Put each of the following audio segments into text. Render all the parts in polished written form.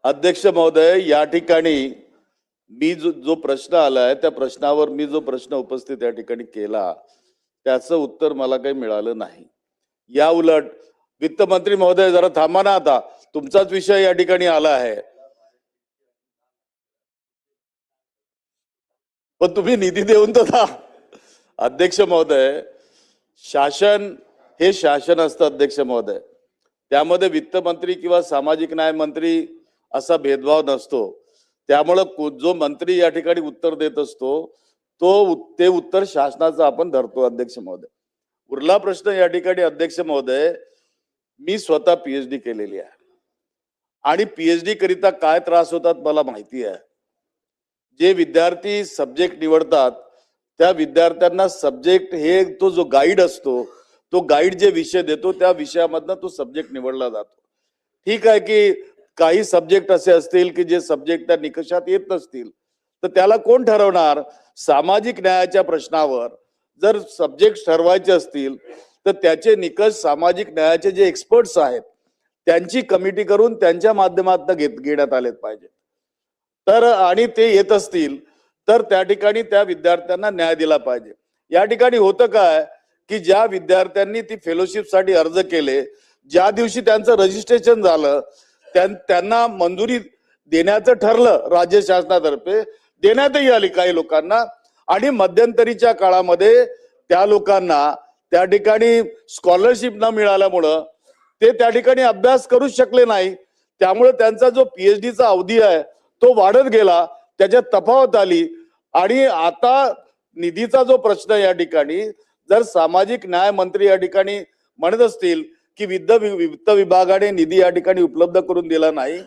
अध्यक्ष महोदय, या ठिकाणी मी जो प्रश्न आलाय त्या प्रश्नावर मी जो प्रश्न उपस्थित या ठिकाणी केला त्याचं उत्तर मला काही मिळालं नाही. या उलट वित्तमंत्री महोदय जरा थांबा ना, आता तुमचाच विषय या ठिकाणी आला आहे, पण तुम्ही निधी देऊन तर था. अध्यक्ष महोदय, शासन हे शासन असतं अध्यक्ष महोदय, त्यामध्ये वित्तमंत्री किंवा सामाजिक न्याय मंत्री असा भेदभाव नसतो. त्यामुळे जो मंत्री या ठिकाणी उत्तर देत असतो ते उत्तर शासनाचं आपण धरतो अध्यक्ष महोदय. उरला प्रश्न या ठिकाणी अध्यक्ष महोदय, मी स्वतः पीएचडी केलेली आहे आणि पीएचडी करिता काय त्रास होतात मला माहिती आहे. जे विद्यार्थी सब्जेक्ट निवडतात त्या विद्यार्थ्यांना सब्जेक्ट हे तो जो गाईड असतो, तो गाईड जे विषय देतो त्या विषयामधनं तो सब्जेक्ट निवडला जातो. ठीक आहे की काही सब्जेक्ट असे असतील की जे सब्जेक्ट त्या निकषात येत नसतील, तर त्याला कोण ठरवणार? सामाजिक न्यायाच्या प्रश्नावर जर सब्जेक्ट ठरवायचे असतील तर त्याचे निकष सामाजिक न्यायाचे जे एक्सपर्ट्स आहेत त्यांची कमिटी करून त्यांच्या माध्यमातून घेण्यात आलेत पाहिजे. तर आणि ते येत असतील तर त्या ठिकाणी त्या विद्यार्थ्यांना न्याय दिला पाहिजे. या ठिकाणी होतं काय की ज्या विद्यार्थ्यांनी ती फेलोशिपसाठी अर्ज केले, ज्या दिवशी त्यांचं रजिस्ट्रेशन झालं त्यांना मंजुरी देण्याचं ठरलं, राज्य शासनातर्फे देण्यातही आली काही लोकांना, आणि मध्यंतरीच्या काळामध्ये त्या लोकांना त्या ठिकाणी स्कॉलरशिप न मिळाल्यामुळं ते त्या ठिकाणी अभ्यास करू शकले नाही. त्यामुळे त्यांचा जो पीएचडीचा अवधी आहे तो वाढत गेला, त्याच्यात तफावत आली. आणि आता निधीचा जो प्रश्न या ठिकाणी जर सामाजिक न्याय मंत्री या ठिकाणी म्हणत असतील की वित्त विभागाने निधी या ठिकाणी उपलब्ध करून दिला नाही,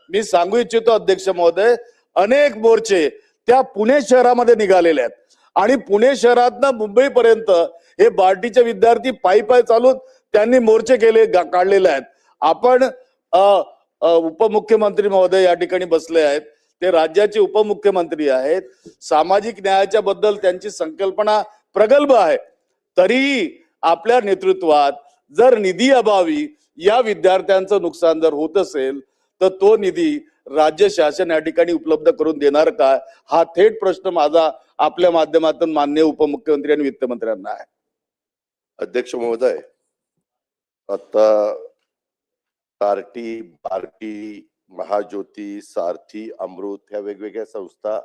मी सांगू इच्छितो अध्यक्ष महोदय, अनेक मोर्चे त्या पुणे शहरामध्ये निघालेले आहेत आणि पुणे शहरातनं मुंबईपर्यंत हे बार्टीचे विद्यार्थी पायी पायी चालून त्यांनी मोर्चे काढलेले आहेत. आपण उपमुख्यमंत्री महोदय या ठिकाणी बसले आहेत, ते राज्याचे उपमुख्यमंत्री आहेत, सामाजिक न्यायाच्या बद्दल त्यांची संकल्पना प्रगल्भ आहे, तरीही आपल्या नेतृत्वात जर निधी अभावी या विद्यार्थ्यांचं नुकसान जर होत असेल तर तो निधी राज्य शासन या ठिकाणी उपलब्ध करून देणार का, हा थेट प्रश्न माझा आपल्या माध्यमातून माननीय उपमुख्यमंत्री आणि वित्तमंत्र्यांना आहे. अध्यक्ष महोदय, आता टार्टी, बार्टी, महाज्योती, सारथी, अमृत ह्या वेगवेगळ्या संस्था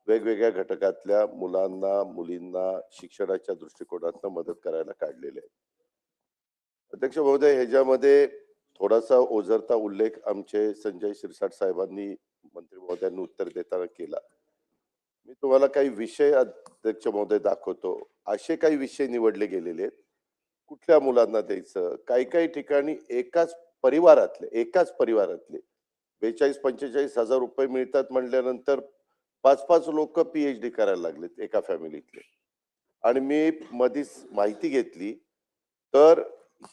वेगवेगळ्या घटकातल्या मुलांना मुलींना शिक्षणाच्या दृष्टिकोनातून मदत करायला काढलेले आहेत. अध्यक्ष महोदय, ह्याच्यामध्ये थोडासा ओझरता उल्लेख आमचे संजय शिरसाट साहेबांनी मंत्री महोदयांनी उत्तर देताना केला. मी तुम्हाला काही विषय अध्यक्ष महोदय दाखवतो. असे काही विषय निवडले गेलेले आहेत, कुठल्या मुलांना द्यायचं. काही ठिकाणी एकाच परिवारातले 42-45 हजार रुपये मिळतात म्हणल्यानंतर 5-5 लोक पीएचडी करायला लागलेत एका फॅमिलीतले. आणि मी मधीच माहिती घेतली तर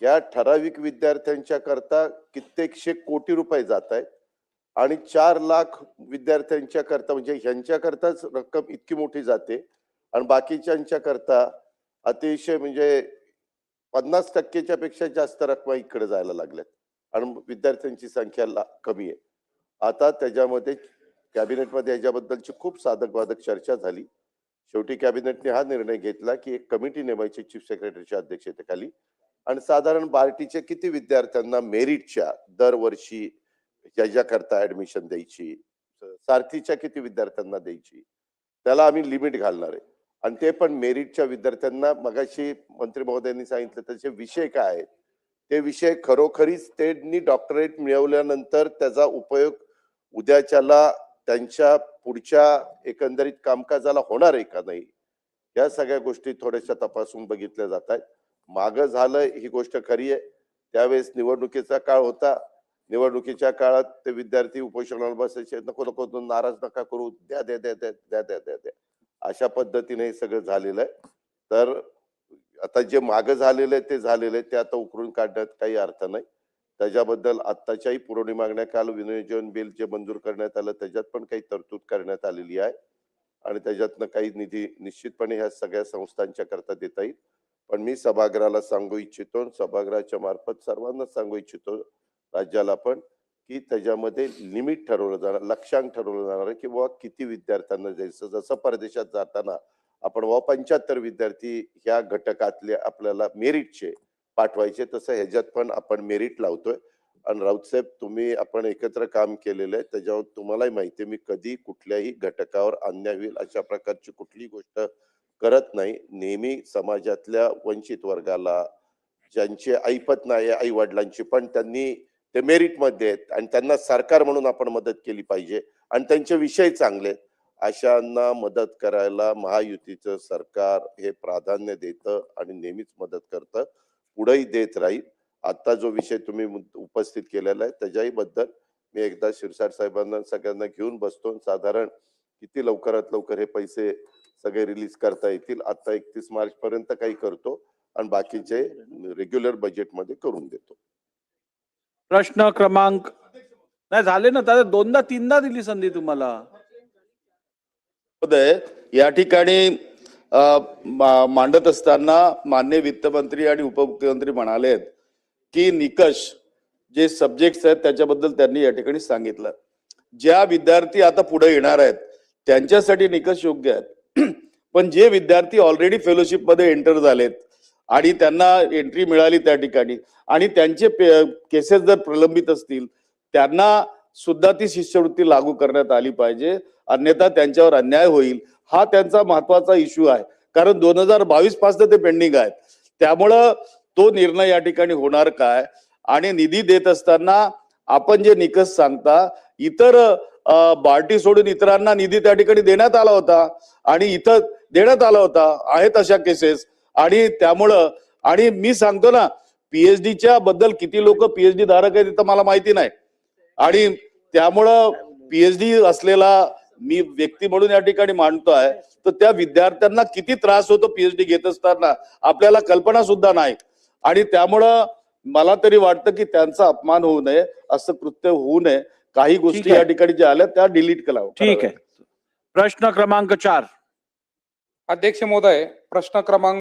ह्या ठराविक विद्यार्थ्यांच्या करता कित्येकशे कोटी रुपये जात आहेत आणि 4 लाख विद्यार्थ्यांच्या करता म्हणजे ह्यांच्या करताच रक्कम इतकी मोठी जाते आणि बाकीच्यांच्या करता अतिशय म्हणजे 50% पेक्षा जास्त रक्कम इकडे जायला लागल्यात आणि विद्यार्थ्यांची संख्या कमी आहे. आता त्याच्यामध्ये कॅबिनेटमध्ये याच्याबद्दलची खूप साधक बाधक चर्चा झाली. शेवटी कॅबिनेटने हा निर्णय घेतला की एक कमिटी नेमायची चीफ सेक्रेटरीच्या अध्यक्षतेखाली आणि साधारण बार्टीचे किती विद्यार्थ्यांना मेरिटच्या दरवर्षी ज्याच्याकरता ऍडमिशन द्यायची, सारथीच्या किती विद्यार्थ्यांना द्यायची, त्याला आम्ही लिमिट घालणार आहे. आणि ते पण मेरिटच्या विद्यार्थ्यांना मगाशी मंत्री महोदयांनी सांगितलं त्याचे विषय काय आहेत, ते विषय खरोखरीच त्यांनी डॉक्टरेट मिळवल्यानंतर त्याचा उपयोग उद्याच्याला त्यांच्या पुढच्या एकंदरीत कामकाजाला होणार आहे का नाही, या सगळ्या गोष्टी थोड्याशा तपासून बघितल्या जात आहेत. मागं झालं ही गोष्ट खरी आहे, त्यावेळेस निवडणुकीचा काळ होता, निवडणुकीच्या काळात ते विद्यार्थी उपोषणाला बसायचे, नको नाराज नका करू, द्या द्या द्या द्या द्या द्या द्या द्या, अशा पद्धतीने हे सगळं झालेलं आहे. तर आता जे मागं झालेलं आहे ते झालेलं आहे, ते आता उकरून काढण्यात काही अर्थ नाही. त्याच्याबद्दल आत्ताच्याही पुरवणी मागण्या काल विनियोजन बिल जे मंजूर करण्यात आलं त्याच्यात पण काही तरतूद करण्यात आलेली आहे आणि त्याच्यातनं काही निधी निश्चितपणे ह्या सगळ्या संस्थांच्या करता देता येईल. पण मी सभागृहाला सांगू इच्छितो, सभागृहाच्या मार्फत सर्वांना सांगू इच्छितो राज्याला पण, की त्याच्यामध्ये लिमिट ठरवलं जाणार, लक्ष्यांक ठरवलं जाणार आहे की बाबा किती विद्यार्थ्यांना जायचं. जसं परदेशात जाताना आपण बाबा 75 विद्यार्थी ह्या घटकातले आपल्याला मेरिटचे पाठवायचे, तसं ह्याच्यात पण आपण मेरिट लावतोय. आणि राऊत साहेब, तुम्ही आपण एकत्र काम केलेलं आहे, त्याच्यावर तुम्हालाही माहिती आहे मी कधी कुठल्याही घटकावर अन्याय होईल अशा प्रकारची कुठलीही गोष्ट करत नाही. नेहमी समाजातल्या वंचित वर्गाला, ज्यांचे ऐपत नाही आई वडिलांची पण त्यांनी ते मेरिट मध्ये आहेत आणि त्यांना सरकार म्हणून आपण मदत केली पाहिजे आणि त्यांचे विषय चांगले आहेत, अशांना मदत करायला महायुतीचं सरकार हे प्राधान्य देतं आणि नेहमीच मदत करतं, पुढेही देत राहील. आता जो विषय तुम्ही उपस्थित केलेला आहे त्याच्याही बद्दल मी एकदा शिरसाट साहेबांना सगळ्यांना घेऊन बसतो. साधारण किती लवकरात लवकर हे पैसे सगळे रिलीज करता येतील, आता 31 मार्च पर्यंत काही करतो आणि बाकीचे रेग्युलर बजेटमध्ये करून देतो. प्रश्न क्रमांक नाही झाले ना, त्याला दोनदा तीनदा दिली संधी तुम्हाला. महोदय, या ठिकाणी मांडत असताना माननीय वित्तमंत्री आणि उपमुख्यमंत्री म्हणालेत की निकष जे सब्जेक्ट्स आहेत त्याच्याबद्दल त्यांनी या ठिकाणी सांगितलं. ज्या विद्यार्थी आता पुढे येणार आहेत त्यांच्यासाठी निकष योग्य आहेत, पण जे विद्यार्थी ऑलरेडी फेलोशिप मध्ये एंटर झालेत आणि त्यांना एंट्री मिळाली त्या ठिकाणी आणि त्यांचे केसेस जर प्रलंबित असतील त्यांना सुद्धा ती शिष्यवृत्ती लागू करण्यात आली पाहिजे, अन्यथा त्यांच्यावर अन्याय होईल. हा त्यांचा महत्वाचा इश्यू आहे, कारण 2022 पासून ते पेंडिंग आहेत. त्यामुळं तो निर्णय या ठिकाणी होणार काय, आणि निधी देत असताना आपण जे निकष सांगता, इतर बार्टी सोडून इतरांना निधी त्या ठिकाणी देण्यात आला होता आणि इथं देण्यात आला होता, आहेत अशा केसेस. आणि त्यामुळं, आणि मी सांगतो ना, पीएचडीच्या बद्दल किती लोक पीएचडी धारक आहेत इथं मला माहिती नाही, आणि त्यामुळं पीएचडी असलेला मी व्यक्ती म्हणून या ठिकाणी मांडतोय, तर त्या विद्यार्थ्यांना किती त्रास होतो पीएचडी घेत असताना आपल्याला कल्पना सुद्धा नाही. आणि त्यामुळं मला तरी वाटतं की त्यांचा अपमान होऊ नये, असं कृत्य होऊ नये. काही गोष्टी या ठिकाणी ज्या आल्या त्या डिलीट करा. ठीक आहे. प्रश्न क्रमांक 4. अध्यक्ष महोदय, प्रश्न क्रमांक